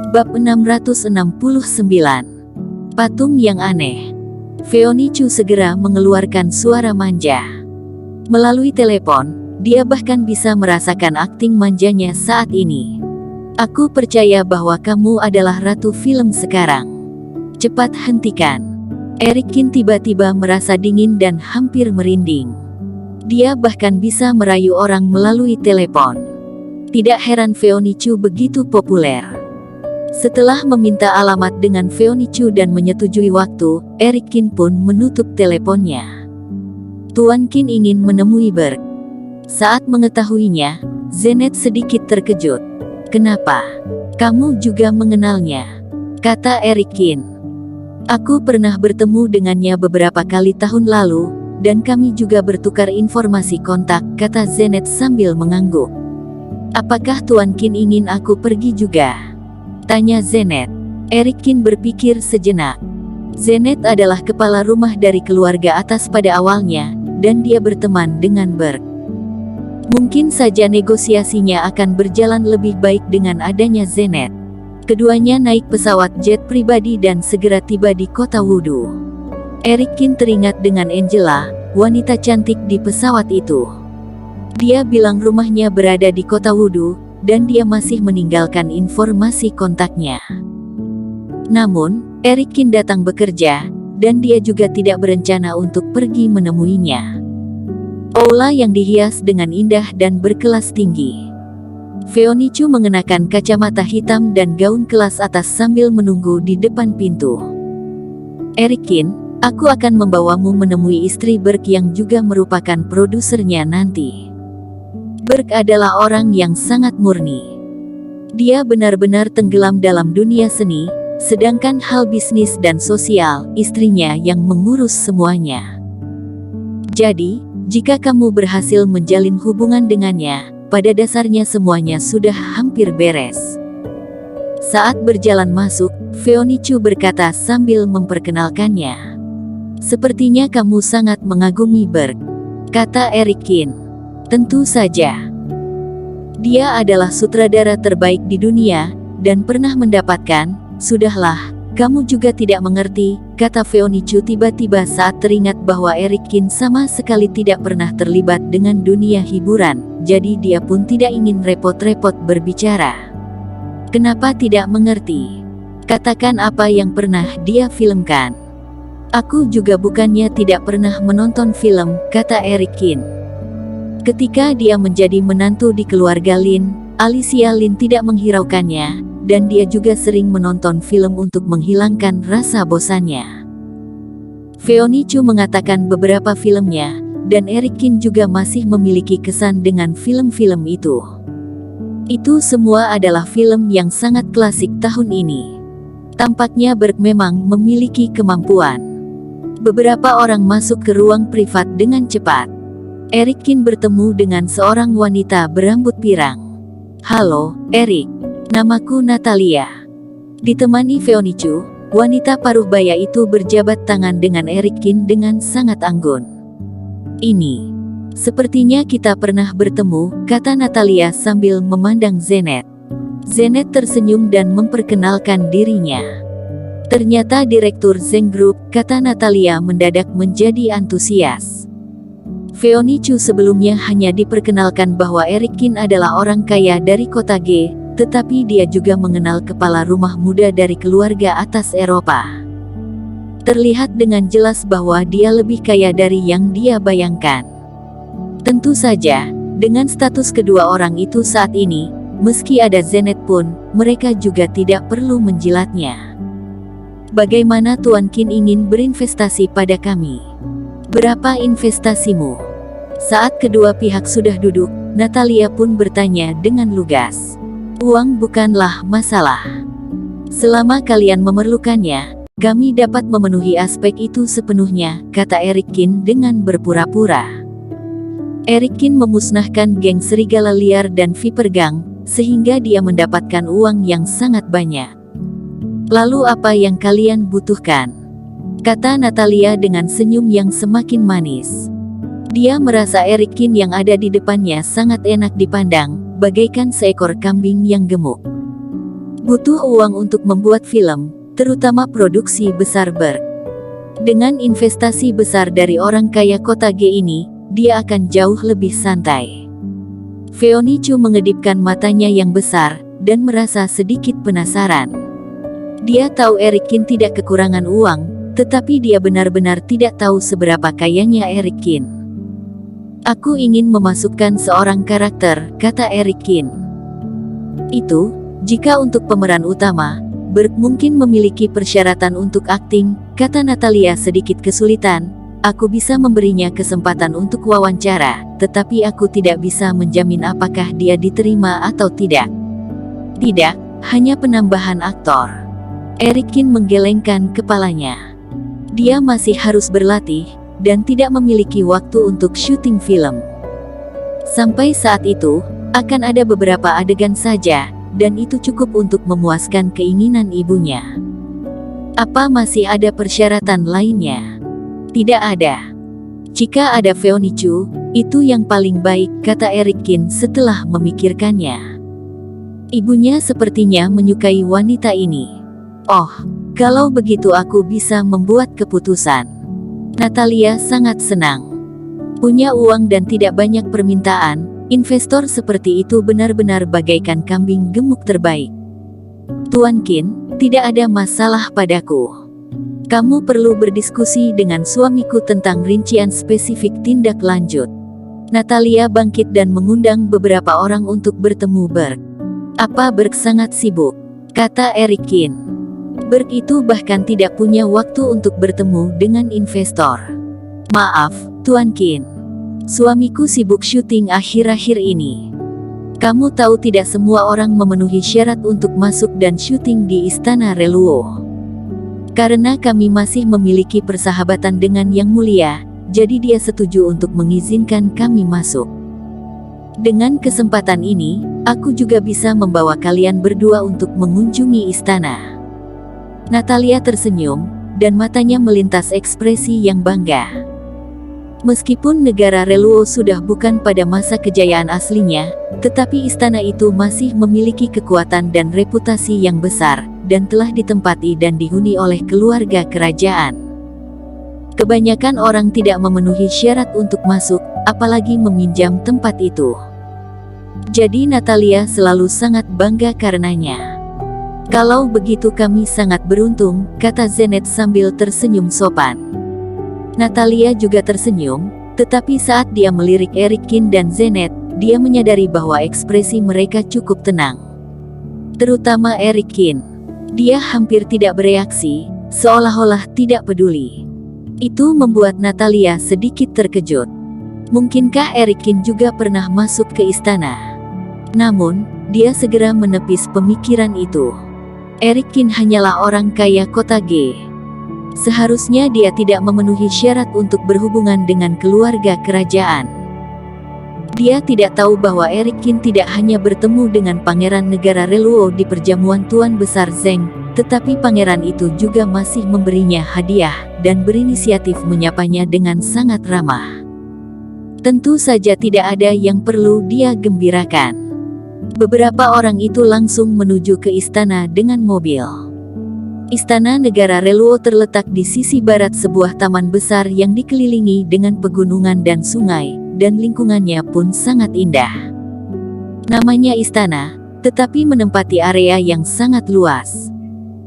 Bab 669. Patung yang aneh. Feonichu segera mengeluarkan suara manja. Melalui telepon, dia bahkan bisa merasakan akting manjanya saat ini. Aku percaya bahwa kamu adalah ratu film sekarang. Cepat hentikan. Erikin tiba-tiba merasa dingin dan hampir merinding. Dia bahkan bisa merayu orang melalui telepon. Tidak heran Feonichu begitu populer. Setelah meminta alamat dengan Feonichu dan menyetujui waktu, Erikin pun menutup teleponnya. Tuan Qin ingin menemui Berg. Saat mengetahuinya, Zenet sedikit terkejut. "Kenapa? Kamu juga mengenalnya?" kata Erikin. "Aku pernah bertemu dengannya beberapa kali tahun lalu, dan kami juga bertukar informasi kontak," kata Zenet sambil mengangguk. "Apakah Tuan Qin ingin aku pergi juga?" tanya Zenet. Erikin berpikir sejenak. Zenet adalah kepala rumah dari keluarga atas pada awalnya, dan dia berteman dengan Berg. Mungkin saja negosiasinya akan berjalan lebih baik dengan adanya Zenet. Keduanya naik pesawat jet pribadi dan segera tiba di kota Wudu. Erikin teringat dengan Angela, wanita cantik di pesawat itu. Dia bilang rumahnya berada di kota Wudu, dan dia masih meninggalkan informasi kontaknya. Namun, Erikin datang bekerja, dan dia juga tidak berencana untuk pergi menemuinya. Aula yang dihias dengan indah dan berkelas tinggi. Feonichu mengenakan kacamata hitam dan gaun kelas atas sambil menunggu di depan pintu. "Erikin, aku akan membawamu menemui istri Berg yang juga merupakan produsernya nanti." Berg adalah orang yang sangat murni. Dia benar-benar tenggelam dalam dunia seni, sedangkan hal bisnis dan sosial, istrinya yang mengurus semuanya. Jadi, jika kamu berhasil menjalin hubungan dengannya, pada dasarnya semuanya sudah hampir beres. Saat berjalan masuk, Feonichu berkata sambil memperkenalkannya. "Sepertinya kamu sangat mengagumi Berg," kata Erikin. "Tentu saja. Dia adalah sutradara terbaik di dunia, dan pernah mendapatkan, sudahlah, kamu juga tidak mengerti," kata Feonichu tiba-tiba saat teringat bahwa Erikin sama sekali tidak pernah terlibat dengan dunia hiburan, jadi dia pun tidak ingin repot-repot berbicara. "Kenapa tidak mengerti? Katakan apa yang pernah dia filmkan." "Aku juga bukannya tidak pernah menonton film," kata Erikin. Ketika dia menjadi menantu di keluarga Lin, Alicia Lin tidak menghiraukannya, dan dia juga sering menonton film untuk menghilangkan rasa bosannya. Feonichu mengatakan beberapa filmnya, dan Erikin juga masih memiliki kesan dengan film-film itu. Itu semua adalah film yang sangat klasik tahun ini. Tampaknya Berg memang memiliki kemampuan. Beberapa orang masuk ke ruang privat dengan cepat. Erikin bertemu dengan seorang wanita berambut pirang. "Halo, Erik. Namaku Natalia." Ditemani Feonichu, wanita paruh baya itu berjabat tangan dengan Erikin dengan sangat anggun. "Ini. Sepertinya kita pernah bertemu," kata Natalia sambil memandang Zenet. Zenet tersenyum dan memperkenalkan dirinya. "Ternyata Direktur Zeng Group," kata Natalia mendadak menjadi antusias. Feonichu sebelumnya hanya diperkenalkan bahwa Erikin adalah orang kaya dari kota G, tetapi dia juga mengenal kepala rumah muda dari keluarga atas Eropa. Terlihat dengan jelas bahwa dia lebih kaya dari yang dia bayangkan. Tentu saja, dengan status kedua orang itu saat ini, meski ada Zenet pun, mereka juga tidak perlu menjilatnya. "Bagaimana Tuan Qin ingin berinvestasi pada kami? Berapa investasimu?" Saat kedua pihak sudah duduk, Natalia pun bertanya dengan lugas. "Uang bukanlah masalah. Selama kalian memerlukannya, kami dapat memenuhi aspek itu sepenuhnya," kata Erikin dengan berpura-pura. Erikin memusnahkan geng serigala liar dan Viper Gang, sehingga dia mendapatkan uang yang sangat banyak. "Lalu apa yang kalian butuhkan?" kata Natalia dengan senyum yang semakin manis. Dia merasa Erikin yang ada di depannya sangat enak dipandang, bagaikan seekor kambing yang gemuk. butuh uang untuk membuat film, terutama produksi besar Berg. Dengan investasi besar dari orang kaya kota G ini, dia akan jauh lebih santai. Feonichu mengedipkan matanya yang besar, dan merasa sedikit penasaran. Dia tahu Eric Kin tidak kekurangan uang, tetapi dia benar-benar tidak tahu seberapa kayanya Eric Kin. Aku ingin memasukkan seorang karakter, kata Eric Kin. Itu, jika untuk pemeran utama, Berg mungkin memiliki persyaratan untuk akting, kata Natalia sedikit kesulitan. Aku bisa memberinya kesempatan untuk wawancara, tetapi aku tidak bisa menjamin apakah dia diterima atau tidak. Tidak, hanya penambahan aktor. Eric Kin menggelengkan kepalanya. Dia masih harus berlatih, dan tidak memiliki waktu untuk syuting film. Sampai saat itu, akan ada beberapa adegan saja, dan itu cukup untuk memuaskan keinginan ibunya. Apa masih ada persyaratan lainnya? Tidak ada. Jika ada Feonichu, itu yang paling baik, kata Eric Kin setelah memikirkannya. Ibunya sepertinya menyukai wanita ini. Oh, kalau begitu aku bisa membuat keputusan. Natalia sangat senang. Punya uang dan tidak banyak permintaan, investor seperti itu benar-benar bagaikan kambing gemuk terbaik. Tuan Kin, tidak ada masalah padaku. Kamu perlu berdiskusi dengan suamiku tentang rincian spesifik tindak lanjut. Natalia bangkit dan mengundang beberapa orang untuk bertemu Berg. Apa Berg sangat sibuk? Kata Eric Kin. Berg itu bahkan tidak punya waktu untuk bertemu dengan investor. Maaf, Tuan Kin. Suamiku sibuk syuting akhir-akhir ini. Kamu tahu tidak semua orang memenuhi syarat untuk masuk dan syuting di Istana Reluo. Karena kami masih memiliki persahabatan dengan Yang Mulia, jadi dia setuju untuk mengizinkan kami masuk. Dengan kesempatan ini, aku juga bisa membawa kalian berdua untuk mengunjungi istana. Natalia tersenyum, dan matanya melintas ekspresi yang bangga. Meskipun negara Reluo sudah bukan pada masa kejayaan aslinya, tetapi istana itu masih memiliki kekuatan dan reputasi yang besar, dan telah ditempati dan dihuni oleh keluarga kerajaan. Kebanyakan orang tidak memenuhi syarat untuk masuk, apalagi meminjam tempat itu. Jadi Natalia selalu sangat bangga karenanya. Kalau begitu kami sangat beruntung, kata Zenet sambil tersenyum sopan. Natalia juga tersenyum, tetapi saat dia melirik Eric Kin dan Zenet, dia menyadari bahwa ekspresi mereka cukup tenang. Terutama Eric Kin. Dia hampir tidak bereaksi, seolah-olah tidak peduli. Itu membuat Natalia sedikit terkejut. Mungkinkah Eric Kin juga pernah masuk ke istana? Namun, dia segera menepis pemikiran itu. Eric Kin hanyalah orang kaya kota G. Seharusnya dia tidak memenuhi syarat untuk berhubungan dengan keluarga kerajaan. Dia tidak tahu bahwa Eric Kin tidak hanya bertemu dengan pangeran negara Reluo di perjamuan Tuan Besar Zeng, tetapi pangeran itu juga masih memberinya hadiah, dan berinisiatif menyapanya dengan sangat ramah. Tentu saja tidak ada yang perlu dia gembirakan. Beberapa orang itu langsung menuju ke istana dengan mobil. Istana negara Reluo terletak di sisi barat sebuah taman besar yang dikelilingi dengan pegunungan dan sungai, dan lingkungannya pun sangat indah. Namanya istana, tetapi menempati area yang sangat luas.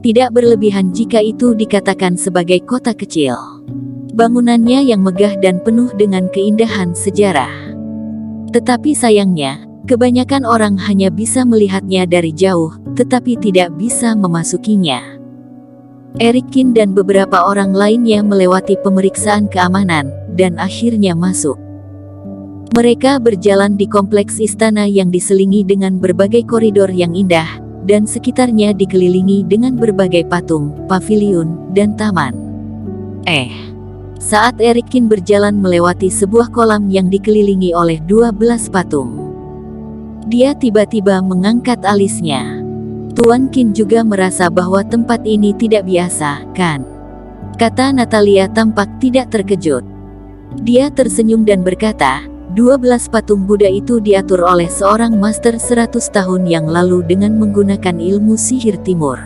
Tidak berlebihan jika itu dikatakan sebagai kota kecil. Bangunannya yang megah dan penuh dengan keindahan sejarah. Tetapi sayangnya, kebanyakan orang hanya bisa melihatnya dari jauh, tetapi tidak bisa memasukinya. Eric Kin dan beberapa orang lainnya melewati pemeriksaan keamanan, dan akhirnya masuk. Mereka berjalan di kompleks istana yang diselingi dengan berbagai koridor yang indah, dan sekitarnya dikelilingi dengan berbagai patung, paviliun, dan taman. Saat Eric Kin berjalan melewati sebuah kolam yang dikelilingi oleh 12 patung, dia tiba-tiba mengangkat alisnya. Tuan Kin juga merasa bahwa tempat ini tidak biasa, kan? Kata Natalia tampak tidak terkejut. Dia tersenyum dan berkata, 12 patung Buddha itu diatur oleh seorang master 100 tahun yang lalu dengan menggunakan ilmu sihir timur.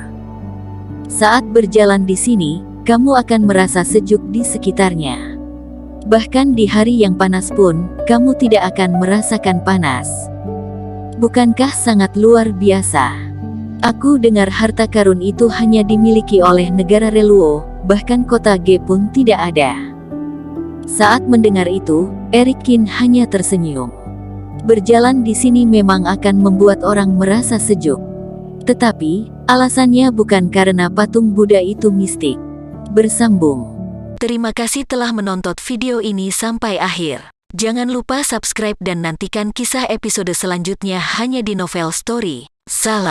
Saat berjalan di sini, kamu akan merasa sejuk di sekitarnya. Bahkan di hari yang panas pun, kamu tidak akan merasakan panas. Bukankah sangat luar biasa? Aku dengar harta karun itu hanya dimiliki oleh negara Reluo, bahkan kota Ge pun tidak ada. Saat mendengar itu, Eric Kin hanya tersenyum. Berjalan di sini memang akan membuat orang merasa sejuk. Tetapi, alasannya bukan karena patung Buddha itu mistik. Bersambung. Terima kasih telah menonton video ini sampai akhir. Jangan lupa subscribe dan nantikan kisah episode selanjutnya hanya di Novel Story. Salam.